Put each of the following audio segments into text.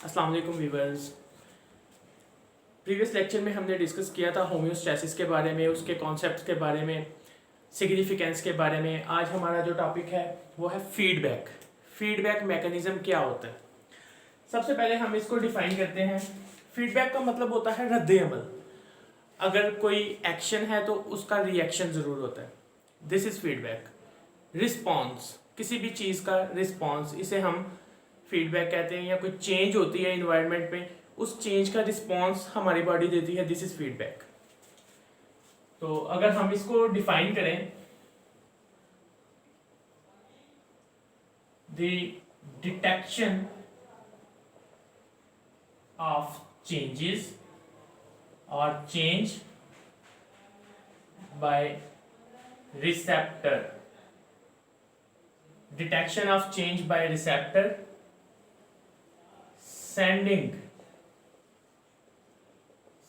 अस्सलाम वालेकुम viewers. Previous lecture में हमने डिस्कस किया था होम्योस्टैसिस के बारे में, उसके कॉन्सेप्ट्स के बारे में, सिग्निफिकेंस के बारे में। आज हमारा जो टॉपिक है वो है फीडबैक। फीडबैक मैकेनिज्म क्या होता है? सबसे पहले हम इसको डिफाइन करते हैं। फीडबैक का मतलब होता है रद्द अमल। अगर कोई एक्शन है तो उसका रिएक्शन ज़रूर होता है। This is feedback. रिस्पॉन्स, किसी भी चीज़ का रिस्पॉन्स, इसे हम फीडबैक कहते हैं। या कोई चेंज होती है इन्वायरमेंट में, उस चेंज का रिस्पॉन्स हमारी बॉडी देती है। This is feedback. तो अगर हम इसको डिफाइन करें, द डिटेक्शन ऑफ चेंजेस और change bye receptor, detection of change bye receptor sending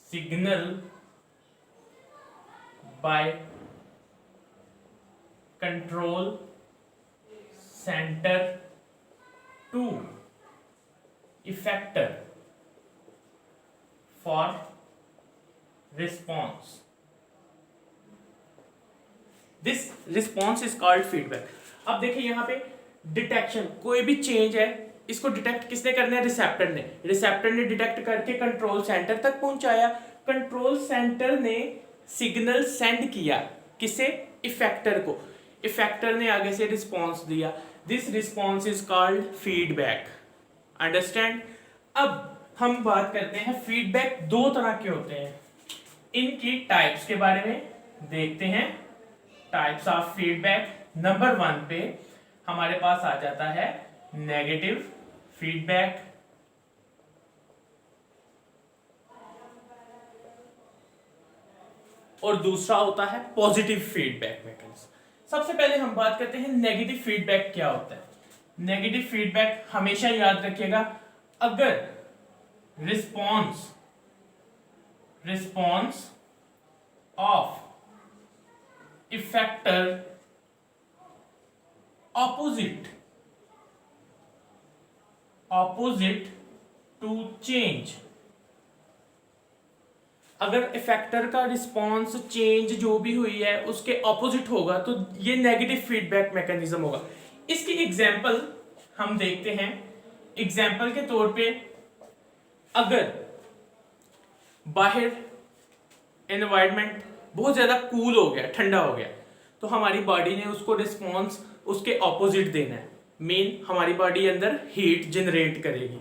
signal by control center to effector for response. This response is called feedback. अब देखिए यहाँ पे डिटेक्शन, कोई भी चेंज है, इसको डिटेक्ट किसने करना है? रिसेप्टर ने। रिसेप्टर ने डिटेक्ट करके कंट्रोल सेंटर तक पहुंचाया। कंट्रोल सेंटर ने सिग्नल सेंड किया, किसे? इफेक्टर को। इफेक्टर ने आगे से रिस्पांस दिया। This response is called feedback. Understand? अब हम बात करते हैं, फीडबैक दो तरह के होते हैं। इनकी टाइप्स के बारे में देखते हैं। Types of feedback. नंबर 1 पे हमारे पास आ जाता है नेगेटिव फीडबैक, और दूसरा होता है पॉजिटिव फीडबैक मैकेनिज्म। सबसे पहले हम बात करते हैं नेगेटिव फीडबैक क्या होता है। नेगेटिव फीडबैक हमेशा याद रखिएगा, अगर response of effector opposite to change, अगर इफेक्टर का रिस्पॉन्स चेंज जो भी हुई है उसके ऑपोजिट होगा तो ये नेगेटिव फीडबैक मैकेनिज्म होगा। इसकी एग्जांपल हम देखते हैं। एग्जांपल के तौर पे, अगर बाहर एनवायरनमेंट बहुत ज्यादा कूल हो गया, ठंडा हो गया, तो हमारी बॉडी ने उसको रिस्पॉन्स उसके ऑपोजिट देना है। मीन हमारी बॉडी अंदर हीट जनरेट करेगी।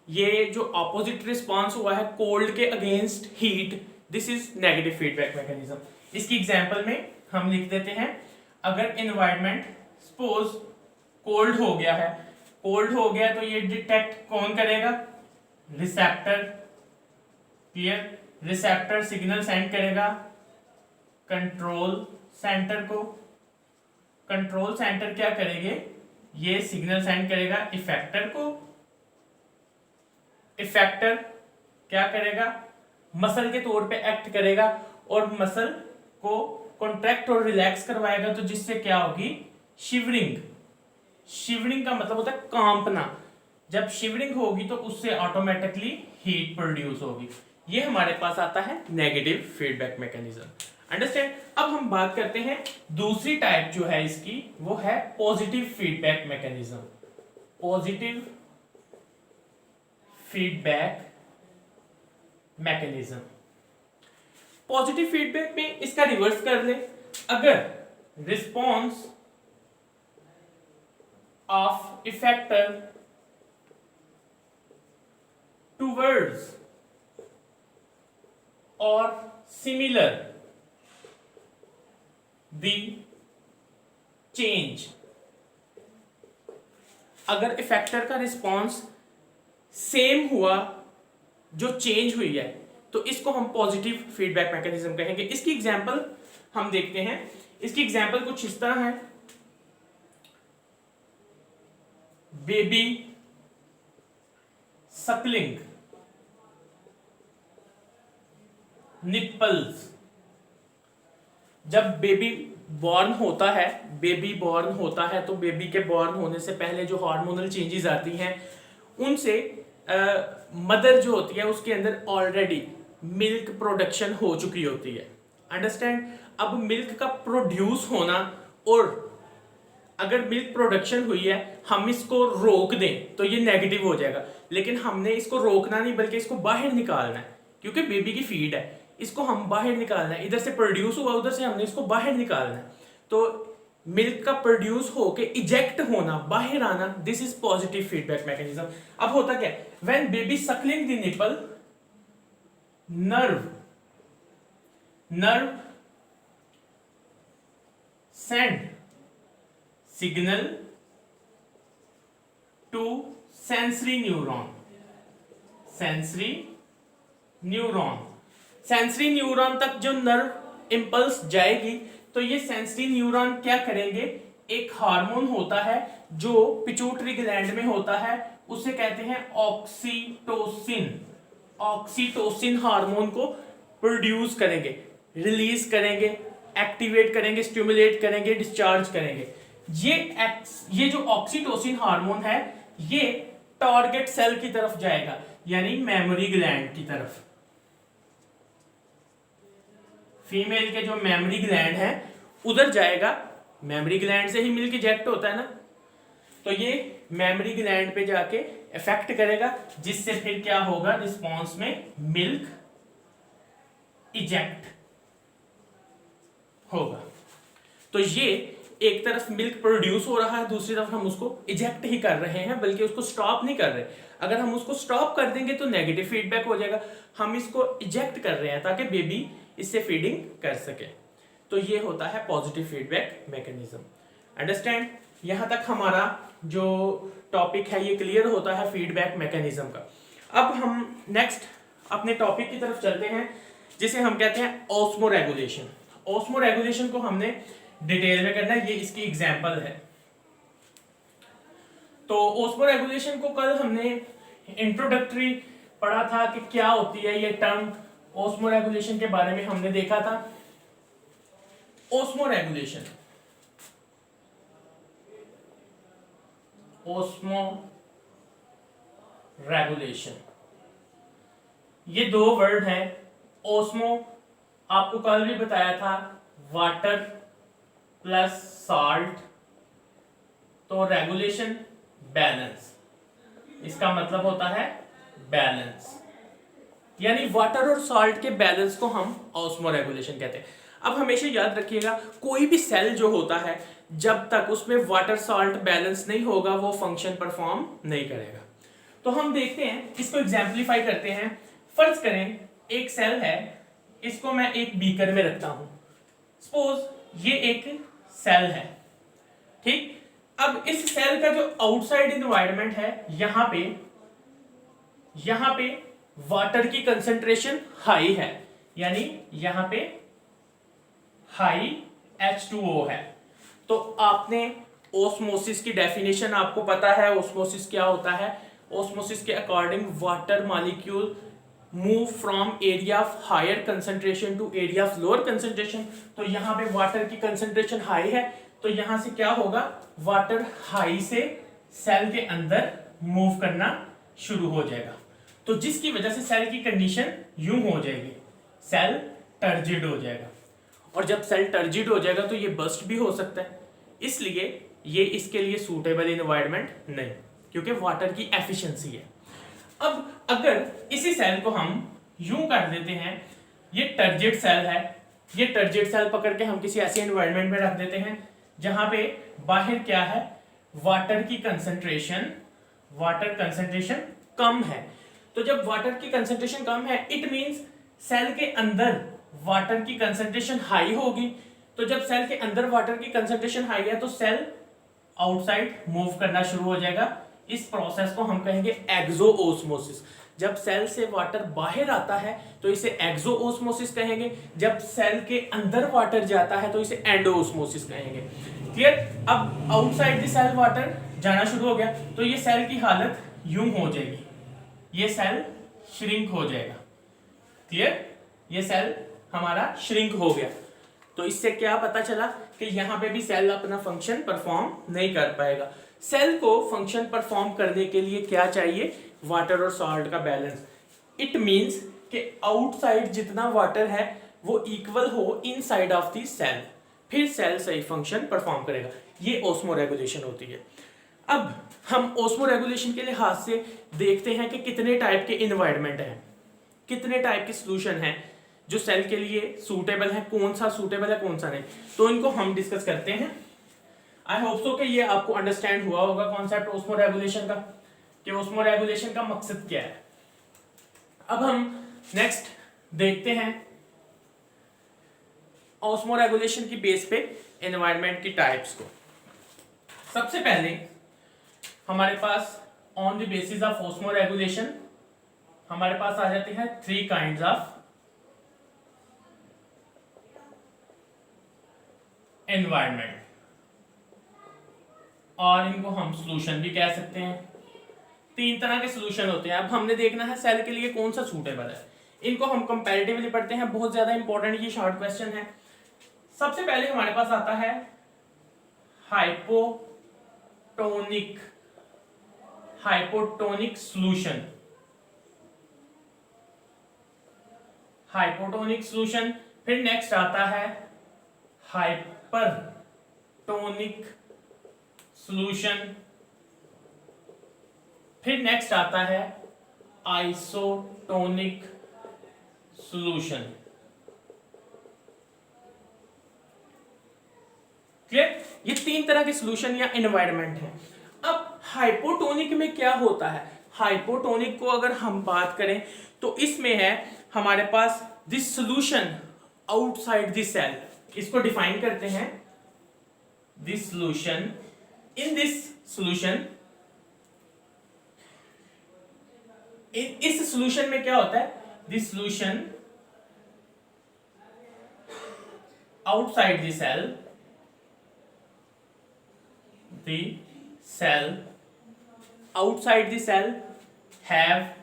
ये जो ऑपोजिट रिस्पॉन्स हुआ है कोल्ड के against heat, this is negative feedback mechanism. इसकी एग्जांपल में हम लिख देते हैं, अगर एनवायरनमेंट सपोज कोल्ड हो गया है, कोल्ड हो गया तो ये डिटेक्ट कौन करेगा? Receptor. Clear? Receptor signal send करेगा कंट्रोल सेंटर को। कंट्रोल सेंटर क्या करेंगे? ये सिग्नल सेंड करेगा इफेक्टर को। इफेक्टर क्या करेगा? मसल के तौर पे एक्ट करेगा और मसल को कॉन्ट्रैक्ट और रिलैक्स करवाएगा, तो जिससे क्या होगी? शिवरिंग। शिवरिंग का मतलब होता है कांपना। जब शिवरिंग होगी तो उससे ऑटोमेटिकली हीट प्रोड्यूस होगी। ये हमारे पास आता है नेगेटिव फीडबैक मैकेनिज्म। अंडरस्टैंड? अब हम बात करते हैं दूसरी टाइप जो है इसकी, वो है positive feedback mechanism. Positive feedback mechanism. Positive feedback में इसका रिवर्स कर ले, अगर रिस्पॉन्स ऑफ इफेक्टर टूवर्ड्स और सिमिलर द चेंज, अगर इफेक्टर का रिस्पॉन्स सेम हुआ जो चेंज हुई है, तो इसको हम पॉजिटिव फीडबैक मैकेनिज्म कहेंगे। इसकी एग्जांपल हम देखते हैं। इसकी एग्जांपल कुछ इस तरह है। Baby Suckling, nipples. जब बेबी बॉर्न होता है तो बेबी के बॉर्न होने से पहले जो हार्मोनल चेंजेस आती हैं, उनसे मदर जो होती है उसके अंदर ऑलरेडी मिल्क प्रोडक्शन हो चुकी होती है। अंडरस्टैंड? अब मिल्क का प्रोड्यूस होना, और अगर मिल्क प्रोडक्शन हुई है हम इसको रोक दें तो ये नेगेटिव हो जाएगा, लेकिन हमने इसको रोकना नहीं बल्कि इसको बाहर निकालना है, क्योंकि बेबी की फीड है, इसको हम बाहर निकालना है। इधर से प्रोड्यूस हुआ, उधर से हमने इसको बाहर निकालना है। तो मिल्क का प्रोड्यूस होके इजेक्ट होना, बाहर आना, this is positive feedback mechanism. अब होता क्या है, when baby suckling the nipple, nerve send signal to sensory neuron तक जो नर्व इंपल्स जाएगी तो ये सेंसरी न्यूरॉन क्या करेंगे, एक हार्मोन होता है जो पिट्यूटरी ग्लैंड में होता है, उसे कहते हैं ऑक्सीटोसिन हार्मोन को प्रोड्यूस करेंगे, रिलीज करेंगे, एक्टिवेट करेंगे, स्टिमुलेट करेंगे, डिस्चार्ज करेंगे। ये जो ऑक्सीटोसिन हार्मोन है ये टारगेट सेल की तरफ जाएगा, यानी मेमोरी ग्लैंड की तरफ। फीमेल के जो मेमोरी ग्लैंड है उधर जाएगा, मेमोरी ग्लैंड से ही मिल्क इजेक्ट होता है ना, तो ये मेमोरी ग्लैंड पे जाके इफेक्ट करेगा, जिससे फिर क्या होगा, रिस्पॉन्स में मिल्क इजेक्ट होगा। तो ये एक तरफ मिल्क प्रोड्यूस हो रहा है, दूसरी तरफ हम उसको इजेक्ट ही कर रहे हैं, बल्कि उसको स्टॉप नहीं कर रहे। अगर हम उसको स्टॉप कर देंगे तो नेगेटिव फीडबैक हो जाएगा, हम इसको इजेक्ट कर रहे हैं ताकि बेबी इससे फीडिंग कर सके। तो ये होता है पॉजिटिव फीडबैक मैकेनिज्म। अंडरस्टैंड? यहां तक हमारा जो टॉपिक है ये क्लियर होता है फीडबैक मैकेनिज्म का। अब हम नेक्स्ट अपने टॉपिक की तरफ चलते हैं, जिसे हम कहते हैं ऑस्मो रेगुलेशन। ऑस्मो रेगुलेशन को हमने डिटेल में करना है, ये इसकी एग्जांपल है। तो ऑस्मो रेगुलेशन को कल हमने इंट्रोडक्टरी पढ़ा था कि क्या होती है ये टर्म, ऑस्मो रेगुलेशन के बारे में हमने देखा था। ऑस्मो रेगुलेशन, ये दो वर्ड हैं। ऑस्मो आपको कल भी बताया था, वाटर प्लस साल्ट, तो रेगुलेशन बैलेंस, इसका मतलब होता है बैलेंस, यानी वाटर और साल्ट के बैलेंस को हम ऑस्मो रेगुलेशन कहते हैं। अब हमेशा याद रखिएगा, कोई भी सेल जो होता है जब तक उसमें वाटर साल्ट बैलेंस नहीं होगा वो फंक्शन परफॉर्म नहीं करेगा। तो हम देखते हैं, इसको एग्जाम्पलीफाई करते हैं। फर्ज करें एक सेल है, इसको मैं एक बीकर में रखता हूं, सपोज ये एक सेल है, ठीक। अब इस सेल का जो आउटसाइड इन्वायरमेंट है, यहां पे वाटर की कंसंट्रेशन हाई है, यानी यहां पे हाई H2O है। तो आपने ओस्मोसिस की डेफिनेशन आपको पता है, ओस्मोसिस क्या होता है। ओस्मोसिस के according water molecule move from area of higher concentration to area of lower concentration. तो यहाँ पे वाटर की कंसंट्रेशन हाई है, तो यहां से क्या होगा, वाटर हाई से सेल के अंदर मूव करना शुरू हो जाएगा। तो जिसकी वजह से सेल की कंडीशन यूं हो जाएगी, सेल टर्जिड हो जाएगा। और जब सेल टर्जिड हो जाएगा तो ये बस्ट भी हो सकता है, इसलिए ये इसके लिए सूटेबल इन्वायरमेंट नहीं, क्योंकि वाटर की एफिशिएंसी है। अब अगर इसी सेल को हम यूं कर देते हैं, ये टर्जिड सेल है, ये टर्जिड सेल पकड़ के हम किसी ऐसे एनवायरनमेंट में रख देते हैं जहां पे बाहर क्या है, वाटर कंसंट्रेशन कम है। तो जब वाटर की कंसंट्रेशन कम है, इट मींस सेल के अंदर वाटर की कंसंट्रेशन हाई होगी। तो जब सेल के अंदर वाटर की कंसंट्रेशन हाई है तो सेल आउटसाइड मूव करना शुरू हो जाएगा। इस प्रोसेस को हम कहेंगे एक्सोओस्मोसिस। जब सेल से वाटर बाहर आता है तो इसे एक्सोओस्मोसिस कहेंगे, जब सेल के अंदर वाटर जाता है तो इसे एंडोओस्मोसिस कहेंगे। क्लियर? अब आउटसाइड द सेल वाटर जाना शुरू हो गया तो ये सेल की हालत यूं हो जाएगी, ये सेल श्रिंक हो जाएगा। क्लियर? ये सेल हमारा श्रिंक हो गया। तो इससे क्या पता चला कि यहां पे भी सेल अपना फंक्शन परफॉर्म नहीं कर पाएगा। सेल को फंक्शन परफॉर्म करने के लिए क्या चाहिए, वाटर और सॉल्ट का बैलेंस। इट मींस कि आउटसाइड जितना वाटर है वो इक्वल हो इनसाइड ऑफ द सेल, फिर सेल सही फंक्शन परफॉर्म करेगा। ये ऑस्मो रेगुलेशन होती है। अब हम ऑस्मो रेगुलेशन के लिहाज से देखते हैं कि कितने टाइप के इन्वायरमेंट हैं, कितने टाइप के सॉल्यूशन हैं जो सेल के लिए सूटेबल है, कौन सा सूटेबल है कौन सा नहीं, तो इनको हम डिस्कस करते हैं। आई होप सो कि ये आपको अंडरस्टैंड हुआ होगा कॉन्सेप्ट ऑस्मो रेगुलेशन का, कि ऑस्मो रेगुलेशन का मकसद क्या है। अब हम नेक्स्ट देखते हैं ऑस्मो रेगुलेशन की बेस पे एनवायरनमेंट की टाइप्स को। सबसे पहले हमारे pass on the basis of osmo regulation हमारे पास आ जाते हैं 3 काइंड्स ऑफ एनवायरनमेंट, और इनको हम सॉल्यूशन भी कह सकते हैं। 3 तरह के सॉल्यूशन होते हैं। अब हमने देखना है सेल के लिए कौन सा सूटेबल है। इनको हम कंपैरेटिवली पढ़ते हैं, बहुत ज्यादा इंपॉर्टेंट ये शॉर्ट क्वेश्चन है। सबसे पहले हमारे पास आता है हाइपोटोनिक सॉल्यूशन। हाइपोटोनिक सॉल्यूशन, फिर नेक्स्ट आता है हाइपरटोनिक सॉल्यूशन, फिर नेक्स्ट आता है आइसोटोनिक सॉल्यूशन। क्लियर? ये 3 तरह के सॉल्यूशन या एनवायरनमेंट है। अब हाइपोटोनिक में क्या होता है, हाइपोटोनिक को अगर हम बात करें तो इसमें है हमारे पास this solution outside the cell. इसको डिफाइन करते हैं, this solution, in this solution, इस सॉल्यूशन में क्या होता है, this solution outside the cell, the cell outside the cell have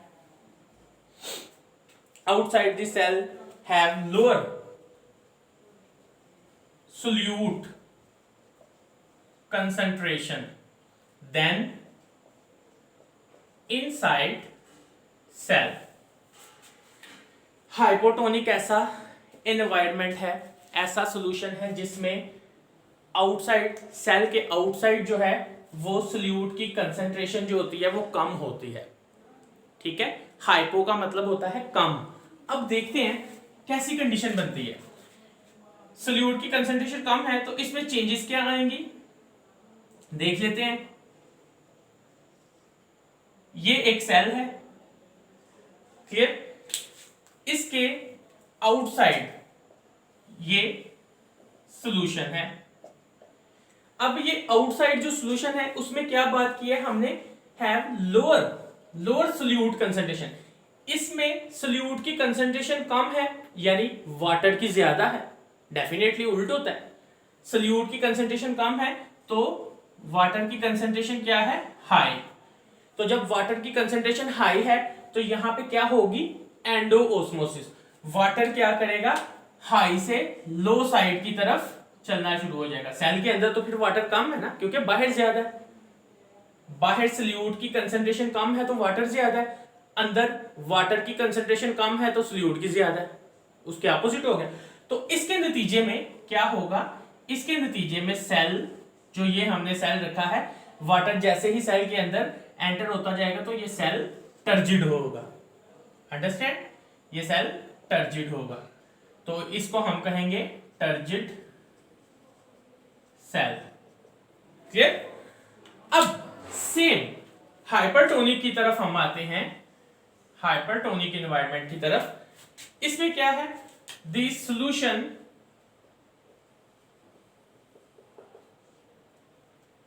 lower solute concentration than inside cell। Hypotonic ऐसा एनवायरनमेंट है, ऐसा सॉल्यूशन है जिसमें आउटसाइड सेल के आउटसाइड जो है वो सोल्यूट की कंसंट्रेशन जो होती है वो कम होती है। ठीक है, हाइपो का मतलब होता है कम। अब देखते हैं कैसी कंडीशन बनती है। सोल्यूट की कंसंट्रेशन कम है तो इसमें चेंजेस क्या आएंगी, देख लेते हैं। ये एक सेल है, क्लियर, इसके आउटसाइड ये सॉल्यूशन है। अब ये आउटसाइड जो सॉल्यूशन है उसमें क्या बात की है हमने, हैव लोअर सोल्यूट कंसंट्रेशन। इसमें सोल्यूट की कंसंट्रेशन कम है यानी वाटर की ज्यादा है, डेफिनेटली उल्ट होता है। सोल्यूट की कंसंट्रेशन कम है तो वाटर की कंसंट्रेशन क्या है, हाई। तो जब वाटर की कंसंट्रेशन हाई है तो यहां पे क्या होगी, एंडो ऑस्मोसिस। वाटर क्या करेगा, हाई से लो साइड की तरफ चलना शुरू हो जाएगा। सेल के अंदर तो फिर वाटर कम है ना, क्योंकि बाहर ज्यादा है, बाहर सोल्यूट की कंसंट्रेशन कम है तो वाटर ज्यादा है, अंदर वाटर की कंसंट्रेशन कम है तो सोल्यूट की ज्यादा है, उसके अपोजिट हो गया। तो इसके नतीजे में क्या होगा, इसके नतीजे में सेल, जो ये हमने सेल रखा है, वाटर जैसे ही सेल के अंदर एंटर होता जाएगा तो ये सेल टर्जिड होगा। अंडरस्टैंड, ये सेल टर्जिड होगा, तो इसको हम कहेंगे टर्जिड सेल। क्लियर? अब सेम हाइपरटोनिक की तरफ हम आते हैं, हाइपरटोनिक एनवायरनमेंट की तरफ। इसमें क्या है, the solution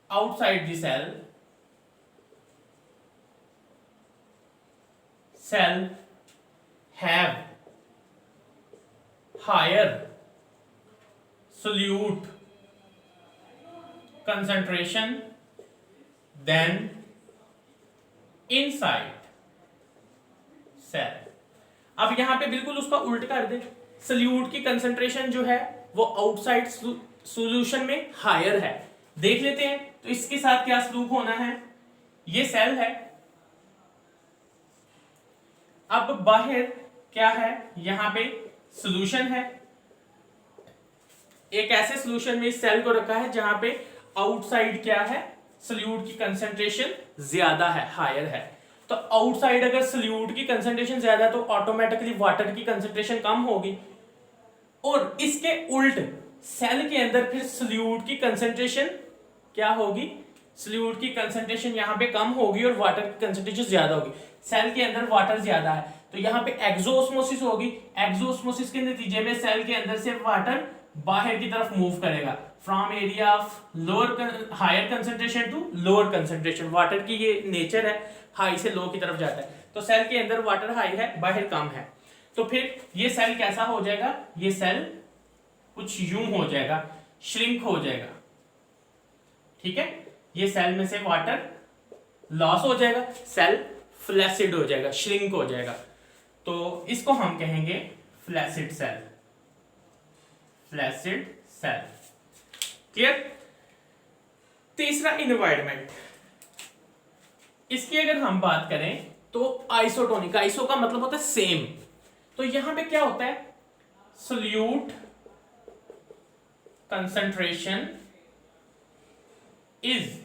outside the cell have higher solute concentration than inside cell। अब यहां पे बिल्कुल उसका उल्ट कर दे, सोल्यूट की कंसंट्रेशन जो है वो आउटसाइड सॉल्यूशन में हायर है। देख लेते हैं तो इसके साथ क्या सलूक होना है, ये सेल है। अब बाहर क्या है, यहां पे सॉल्यूशन है। एक ऐसे सॉल्यूशन में इस सेल को रखा है जहां पे आउटसाइड क्या है, सॉल्यूट की कंसंट्रेशन ज्यादा है, हायर है। तो आउटसाइड अगर सॉल्यूट की कंसंट्रेशन ज्यादा है तो ऑटोमेटिकली वाटर की कंसंट्रेशन कम होगी, और इसके उल्ट सेल के अंदर फिर सॉल्यूट की कंसंट्रेशन क्या होगी, सॉल्यूट की कंसंट्रेशन यहाँ पे कम होगी और वाटर की कंसंट्रेशन ज्यादा होगी। सेल के अंदर वाटर ज्यादा है तो यहाँ पे एक्सोऑस्मोसिस होगी। एक्सोऑस्मोसिस के नतीजे में सेल के अंदर से वाटर बाहर की तरफ मूव करेगा, from area of lower higher concentration to lower concentration. Water की ये नेचर है, हाई से लो की तरफ जाता है। तो सेल के अंदर वाटर हाई है, बाहर कम है, तो फिर ये सेल कैसा हो जाएगा, ये सेल कुछ यूं हो जाएगा, श्रिंक हो जाएगा। ठीक है, ये सेल में से वाटर लॉस हो जाएगा, सेल फ्लैसिड हो जाएगा, श्रिंक हो जाएगा। तो इसको हम कहेंगे flaccid cell, flaccid cell. Clear. तीसरा इन्वायरमेंट, इसकी अगर हम बात करें तो आइसोटोनिक, आइसो का मतलब होता है सेम। तो यहां पे क्या होता है, solute concentration is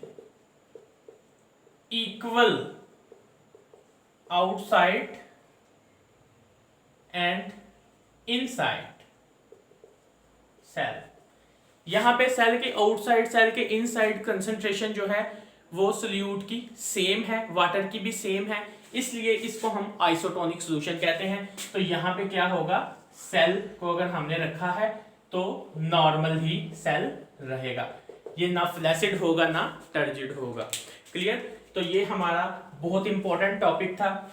equal outside and inside cell. यहां पे सेल के आउटसाइड, सेल के इनसाइड कंसंट्रेशन जो है वो सोल्यूट की सेम है, वाटर की भी सेम है, इसलिए इसको हम आइसोटोनिक सॉल्यूशन कहते हैं। तो यहां पे क्या होगा, सेल को अगर हमने रखा है तो नॉर्मल ही सेल रहेगा, ये ना फ्लैसिड होगा ना टर्जिड होगा। क्लियर। तो ये हमारा बहुत इंपॉर्टेंट टॉपिक था,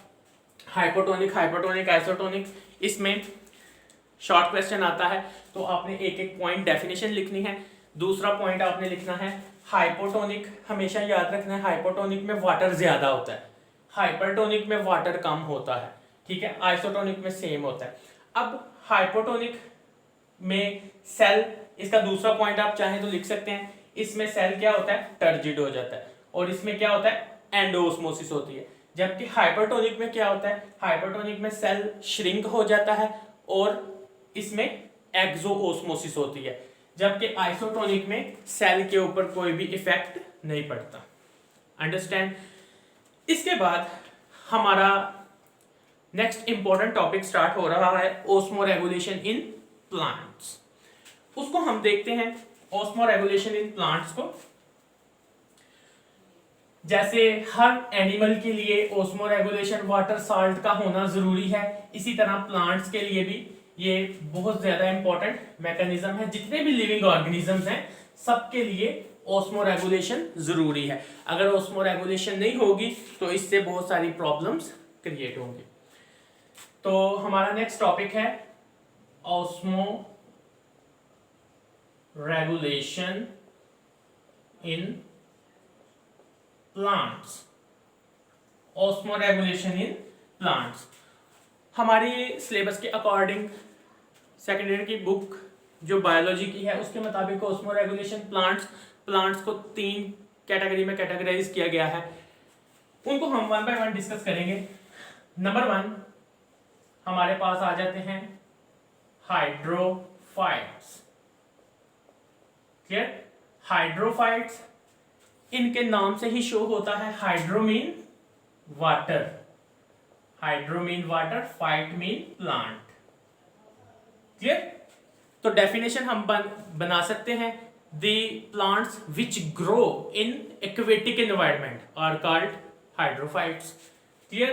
हाइपोटोनिक, हाइपोटोनिक, आइसोटोनिक। इसमें शॉर्ट क्वेश्चन आता है तो आपने एक एक पॉइंट डेफिनेशन लिखनी है। दूसरा पॉइंट आपने लिखना है हाइपोटोनिक, हमेशा याद रखना है हाइपोटोनिक में वाटर ज्यादा होता है, हाइपरटोनिक में वाटर कम होता है। ठीक है, आइसोटोनिक में सेम होता है। अब हाइपोटोनिक में सेल, इसका दूसरा पॉइंट आप चाहें तो लिख सकते हैं, इसमें सेल क्या होता है, टर्जिड हो जाता है, और इसमें क्या होता है, एंडोस्मोसिस होती है। जबकि हाइपरटोनिक में क्या होता है, हाइपरटोनिक में सेल श्रिंक हो जाता है और इसमें एक्सोओस्मोसिस होती है। जबकि आइसोटोनिक में सेल के ऊपर कोई भी इफेक्ट नहीं पड़ता। अंडरस्टैंड। इसके बाद हमारा नेक्स्ट इंपॉर्टेंट टॉपिक स्टार्ट हो रहा है, ओस्मोरेगुलेशन इन प्लांट्स। उसको हम देखते हैं, ओस्मोरेगुलेशन इन प्लांट्स को। जैसे हर एनिमल के लिए ओस्मोरेगुलेशन वाटर साल्ट का होना जरूरी है, इसी तरह प्लांट्स के लिए भी ये बहुत ज्यादा इंपॉर्टेंट मैकेनिज्म है। जितने भी लिविंग ऑर्गेनिजम्स हैं सबके लिए ओस्मोरेगुलेशन जरूरी है। अगर ओस्मोरेगुलेशन नहीं होगी तो इससे बहुत सारी प्रॉब्लम्स क्रिएट होंगी। तो हमारा नेक्स्ट टॉपिक है ओस्मोरेगुलेशन इन प्लांट्स। ओस्मोरेगुलेशन इन प्लांट्स हमारी सिलेबस के अकॉर्डिंग सेकेंडरी की बुक जो बायोलॉजी की है उसके मुताबिक ओस्मोरेगुलेशन प्लांट्स को 3 कैटेगरी में कैटेगराइज किया गया है। उनको हम 1 बाय 1 डिस्कस करेंगे। नंबर 1 हमारे पास आ जाते हैं हाइड्रोफाइट्स। क्लियर। हाइड्रोफाइट्स, इनके नाम से ही शो होता है, hydro mean water, hydro mean water, phyte mean plant. Clear. तो डेफिनेशन हम बना सकते हैं, the plants which grow in aquatic environment are called hydrophytes. Clear.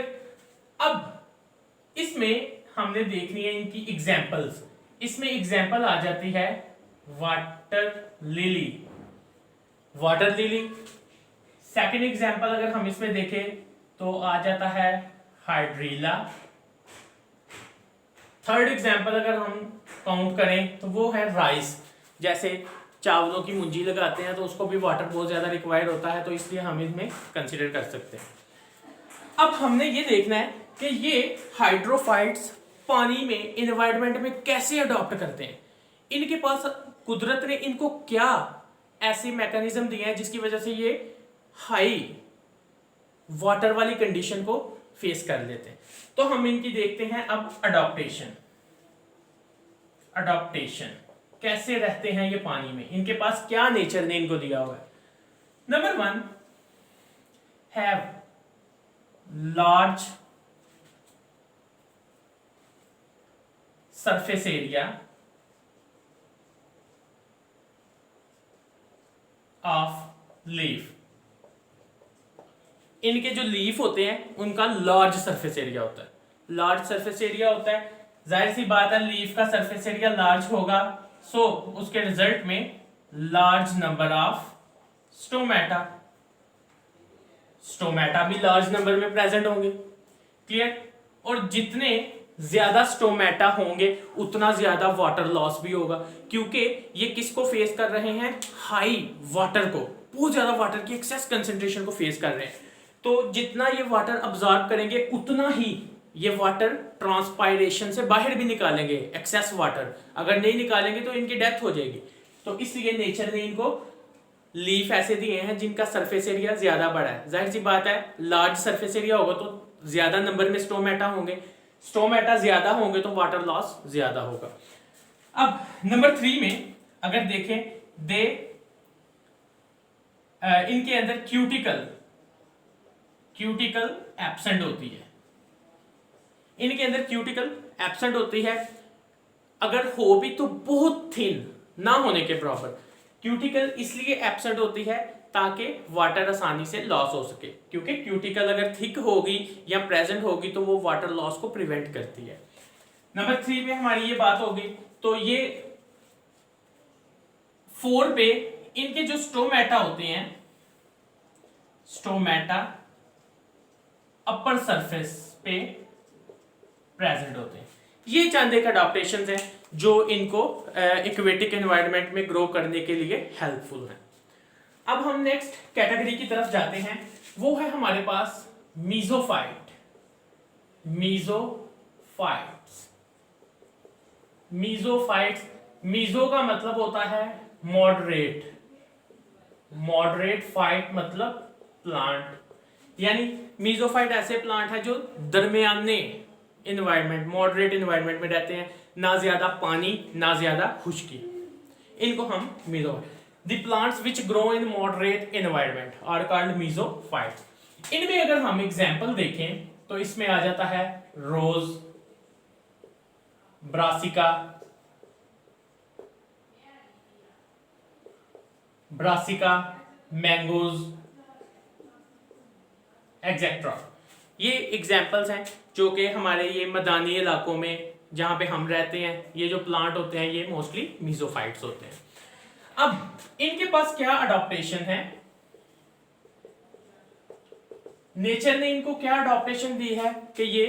अब इसमें हमने देखनी है इनकी एग्जांपल्स। इसमें एग्जांपल आ जाती है water lily, water lily. Second example अगर हम इसमें देखें तो आ जाता है हाइड्रीला। थर्ड एग्जांपल अगर हम काउंट करें तो वो है राइस। जैसे चावलों की मुंजी लगाते हैं तो उसको भी वाटर बहुत ज्यादा रिक्वायर्ड होता है, तो इसलिए हम इसमें कंसीडर कर सकते हैं। अब हमने ये देखना है कि ये हाइड्रोफाइट्स पानी में, एनवायरनमेंट में कैसे अडॉप्ट करते हैं। इनके पास कुदरत ने इनको क्या ऐसे मैकेनिज्म दिए हैं जिसकी वजह से ये हाई वाटर वाली कंडीशन को फेस कर लेते हैं। तो हम इनकी देखते हैं अब अडॉप्टेशन। अडॉप्टेशन कैसे रहते हैं ये पानी में, इनके पास क्या नेचर ने इनको दिया हुआ है। Number 1, have large surface area of leaf. इनके जो लीफ होते हैं उनका लार्ज सरफेस एरिया होता है। लार्ज सरफेस एरिया होता है, जाहिर सी बात है लीफ का सरफेस एरिया लार्ज होगा, सो उसके रिजल्ट में large number of stomata. Stomata भी लार्ज नंबर में प्रेजेंट होंगे। क्लियर? और जितने ज्यादा स्टोमेटा होंगे उतना ज्यादा वाटर लॉस भी होगा, क्योंकि ये किसको फेस कर रहे हैं? हाई वाटर को, बहुत ज्यादा वाटर की एक्सेस कंसेंट्रेशन को फेस कर रहे हैं। तो जितना ये वाटर अब्जॉर्ब करेंगे उतना ही ये वाटर ट्रांसपायरेशन से बाहर भी निकालेंगे, एक्सेस वाटर। अगर नहीं निकालेंगे तो इनकी डेथ हो जाएगी। तो इसलिए नेचर ने इनको लीफ ऐसे दिए हैं जिनका सरफेस एरिया ज्यादा बड़ा है। जाहिर सी बात है लार्ज सरफेस एरिया होगा तो ज्यादा नंबर में स्टोमेटा होंगे, स्टोमेटा ज्यादा होंगे तो वाटर लॉस ज्यादा होगा। अब नंबर 3 में अगर देखें, दे इनके अंदर क्यूटिकल एब्सेंट होती है। इनके अंदर क्यूटिकल एब्सेंट होती है, अगर हो भी तो बहुत थिन, ना होने के बराबर। क्यूटिकल इसलिए एब्सेंट होती है ताकि वाटर आसानी से लॉस हो सके, क्योंकि क्यूटिकल अगर थिक होगी या प्रेजेंट होगी तो वो वाटर लॉस को प्रिवेंट करती है। नंबर 3 में हमारी ये बात होगी। तो ये 4 पे इनके जो स्टोमेटा होते हैं, स्टोमेटा अपर सरफेस पे प्रेजेंट होते हैं। ये चंद एक अडॉप्टेशंस हैं जो इनको एक्वेटिक एनवायरनमेंट में ग्रो करने के लिए हेल्पफुल हैं। अब हम नेक्स्ट कैटेगरी की तरफ जाते हैं, वो है हमारे पास मीजोफाइट। मीजोफाइट्स, मीजो का मतलब होता है मॉडरेट, फाइट मतलब प्लांट। यानी मीजोफाइट ऐसे प्लांट है जो दरमियाने इन्वायरमेंट, मॉडरेट इन्वायरमेंट में रहते हैं, ना ज्यादा पानी ना ज्यादा खुश्की। इनको हम mesophyte, the plants which grow in moderate environment are called mesophytes. इनमें अगर हम एग्जांपल देखें तो इसमें आ जाता है रोज, ब्रासिका, मैंगोज एक्सेट्रा। ये एग्जाम्पल्स हैं जो कि हमारे ये मैदानी इलाकों में जहां पे हम रहते हैं, ये जो प्लांट होते हैं ये मोस्टली मीजोफाइट्स होते हैं। अब इनके पास क्या अडॉप्टेशन है? नेचर ने इनको क्या अडॉप्टेशन दी है कि ये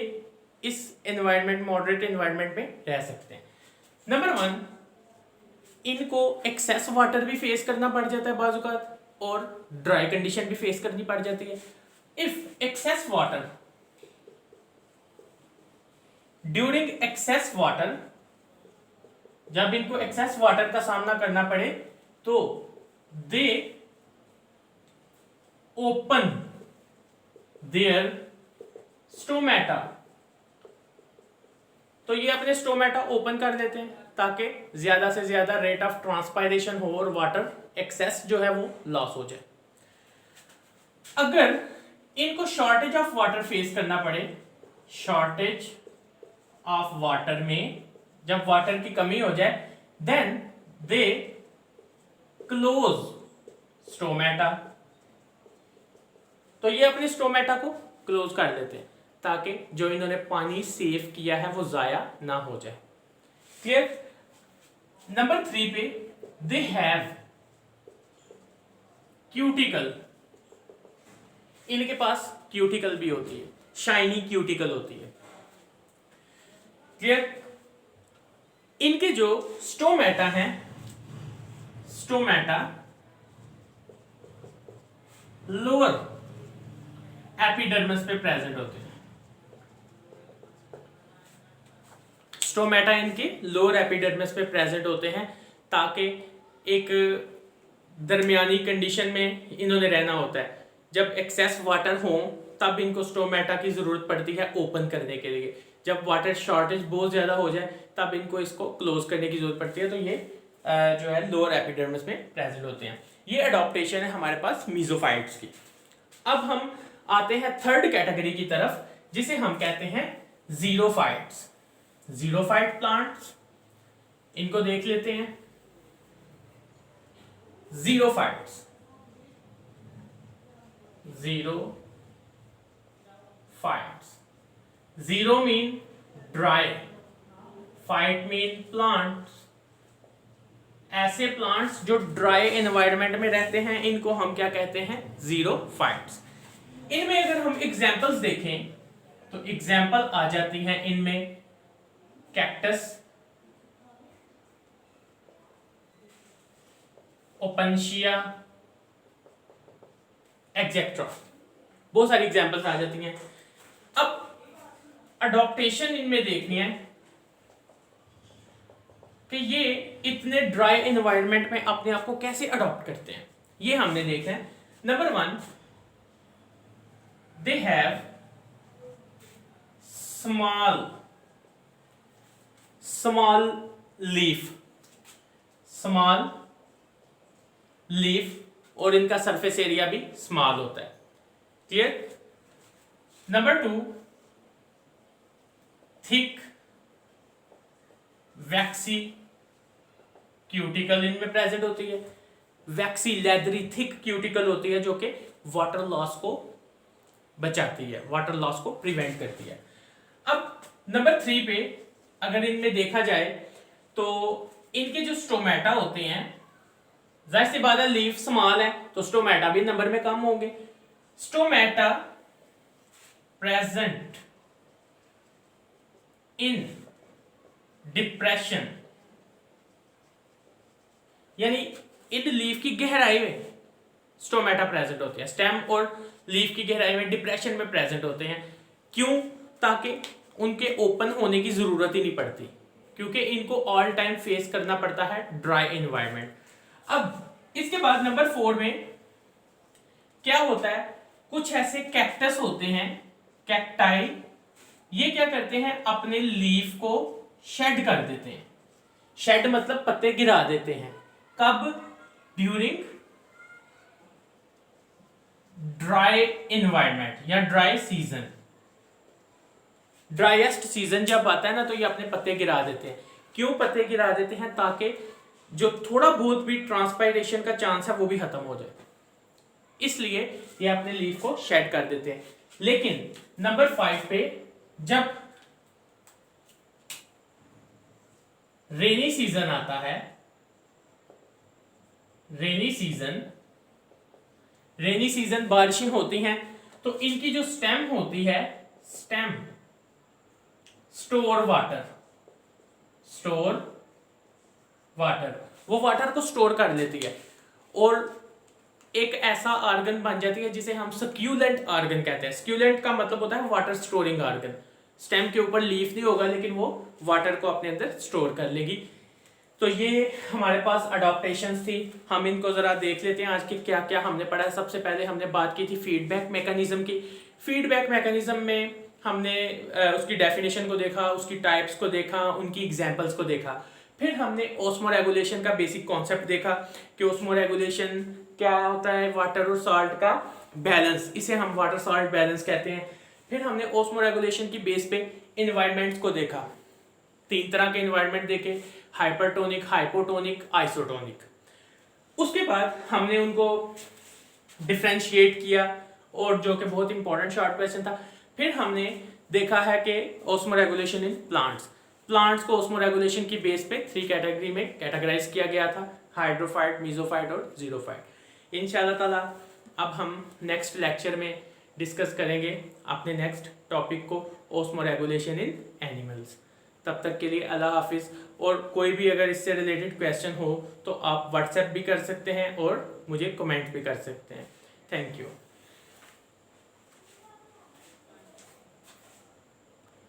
इस एनवायरनमेंट, मॉडरेट एनवायरनमेंट में रह सकते हैं। नंबर 1, इनको एक्सेस वाटर भी फेस करना पड़ जाता है बाजू का, और ड्राई कंडीशन भी फेस करनी पड़ जाती है। If excess water, during excess water, जब इनको एक्सेस वाटर का सामना करना पड़े तो दे ओपन देयर स्टोमेटा। तो ये अपने स्टोमेटा ओपन कर देते हैं ताकि ज्यादा से ज्यादा रेट ऑफ ट्रांसपायरेशन हो और वाटर एक्सेस जो है वो लॉस हो जाए। अगर इनको शॉर्टेज ऑफ वाटर फेस करना पड़े, शॉर्टेज ऑफ वाटर में जब वाटर की कमी हो जाए, देन दे क्लोज स्टोमेटा। तो ये अपने स्टोमेटा को क्लोज कर देते हैं ताकि जो इन्होंने पानी सेव किया है वो जाया ना हो जाए। क्लियर? नंबर 3 पे दे हैव क्यूटिकल। इनके पास क्यूटिकल भी होती है, शाइनी क्यूटिकल होती है। क्लियर? इनके जो स्टोमेटा हैं, स्टोमेटा लोअर एपिडर्मिस पे प्रेजेंट होते हैं। स्टोमेटा इनके लोअर एपिडर्मिस पे प्रेजेंट होते हैं ताकि एक दरमियानी कंडीशन में इन्होंने रहना होता है। जब एक्सेस वाटर हो तब इनको स्टोमेटा की ज़रूरत पड़ती है ओपन करने के लिए। जब वाटर शॉर्टेज बहुत ज़्यादा हो जाए तब इनको इसको क्लोज करने की ज़रूरत पड़ती है। तो ये जो है लोअर एपिडर्मिस में प्रेजेंट होते हैं। ये अडॉप्टेशन है हमारे पास मीजोफाइट्स की। अब हम आते हैं थर्ड कैटेगरी की तरफ, जिसे हम कहते हैं जीरोफाइट्स। जीरोफाइट प्लांट्स, इनको देख लेते हैं। Xerophytes, zero mean dry, fight mean plants. ऐसे प्लांट्स जो ड्राई एनवायरनमेंट में रहते हैं इनको हम क्या कहते हैं? जीरोफाइट्स। इनमें अगर हम एग्जांपल्स देखें तो एग्जांपल आ जाती हैं इनमें कैक्टस, ओपनशिया, एक्सेट्रा, बहुत सारी एग्जांपल्स आ जाती हैं। अब अडॉप्टेशन इनमें देखनी है कि ये इतने ड्राई एनवायरनमेंट में अपने आप को कैसे अडॉप्ट करते हैं, ये हमने देखा है। Number 1, they have small leaf और इनका सरफेस एरिया भी स्मॉल होता है। क्लियर? नंबर 2, थिक वैक्सी क्यूटिकल इनमें प्रेजेंट होती है। वैक्सी लेदरी थिक क्यूटिकल होती है जो कि वाटर लॉस को बचाती है, वाटर लॉस को प्रिवेंट करती है। अब नंबर 3 पे अगर इनमें देखा जाए तो इनके जो स्टोमेटा होते हैं, जाहिर सी बात है लीफ स्मॉल है तो स्टोमेटा भी नंबर में कम होंगे। स्टोमेटा प्रेजेंट इन डिप्रेशन, यानी इन लीफ की गहराई में स्टोमेटा प्रेजेंट होते हैं। स्टेम और लीफ की गहराई में डिप्रेशन में प्रेजेंट होते हैं। क्यों? ताकि उनके ओपन होने की जरूरत ही नहीं पड़ती, क्योंकि इनको ऑल टाइम फेस करना पड़ता है ड्राई एनवायरनमेंट। अब इसके बाद नंबर 4 में क्या होता है, कुछ ऐसे कैक्टस होते हैं, कैक्टाई, ये क्या करते हैं? अपने लीफ को शेड कर देते हैं। शेड मतलब पत्ते गिरा देते हैं। कब? ड्यूरिंग ड्राई एनवायरनमेंट या ड्राई सीजन। ड्राइएस्ट सीजन जब आता है ना तो ये अपने पत्ते गिरा देते हैं। क्यों पत्ते गिरा देते हैं? ताकि जो थोड़ा बहुत भी ट्रांसपायरेशन का चांस है वो भी खत्म हो जाए, इसलिए ये अपने लीफ को शेड कर देते हैं। लेकिन नंबर 5 पे जब रेनी सीजन आता है, रेनी सीजन बारिशें होती हैं, तो इनकी जो स्टेम होती है, स्टेम स्टोर वाटर, वो वाटर को स्टोर कर लेती है और एक ऐसा आर्गन बन जाती है जिसे हम सक्यूलेंट आर्गन कहते हैं। सक्यूलेंट का मतलब होता है वाटर स्टोरिंग आर्गन। स्टेम के ऊपर लीफ नहीं होगा लेकिन वो वाटर को अपने अंदर स्टोर कर लेगी। तो ये हमारे पास अडॉप्टेशंस थी। हम इनको जरा देख लेते हैं आज के क्या क्या हमने पढ़ा है। सबसे पहले हमने बात की थी फीडबैक मैकेनिज्म की। फीडबैक मैकेनिज्म में हमने उसकी डेफिनेशन को देखा, उसकी टाइप्स को देखा, उनकी एग्जांपल्स को देखा। फिर हमने ऑस्मोरेगुलेशन का बेसिक कॉन्सेप्ट देखा कि ऑस्मोरेगुलेशन क्या होता है, वाटर और साल्ट का बैलेंस, इसे हम वाटर साल्ट बैलेंस कहते हैं। फिर हमने ऑस्मोरेगुलेशन की बेस पे इन्वायरमेंट्स को देखा। 3 तरह के इन्वायरमेंट देखे, हाइपरटोनिक, हाइपोटोनिक, आइसोटोनिक। उसके बाद हमने उनको डिफ्रेंशिएट किया और जो कि बहुत इंपॉर्टेंट शॉर्ट क्वेश्चन था। फिर हमने देखा है कि ऑस्मोरेगुलेशन इन प्लांट्स को ऑस्मोरेगुलेशन की बेस पे 3 कैटेगरी में कैटेगराइज किया गया था, हाइड्रोफाइट, मीजोफाइट और जीरोफाइट। इंशाल्लाह ताला अब हम नेक्स्ट लेक्चर में डिस्कस करेंगे अपने नेक्स्ट टॉपिक को, ऑस्मोरेगुलेशन इन एनिमल्स। तब तक के लिए अल्लाह हाफिज़। और कोई भी अगर इससे रिलेटेड क्वेश्चन हो तो आप व्हाट्सएप भी कर सकते हैं और मुझे कमेंट भी कर सकते हैं। Thank you.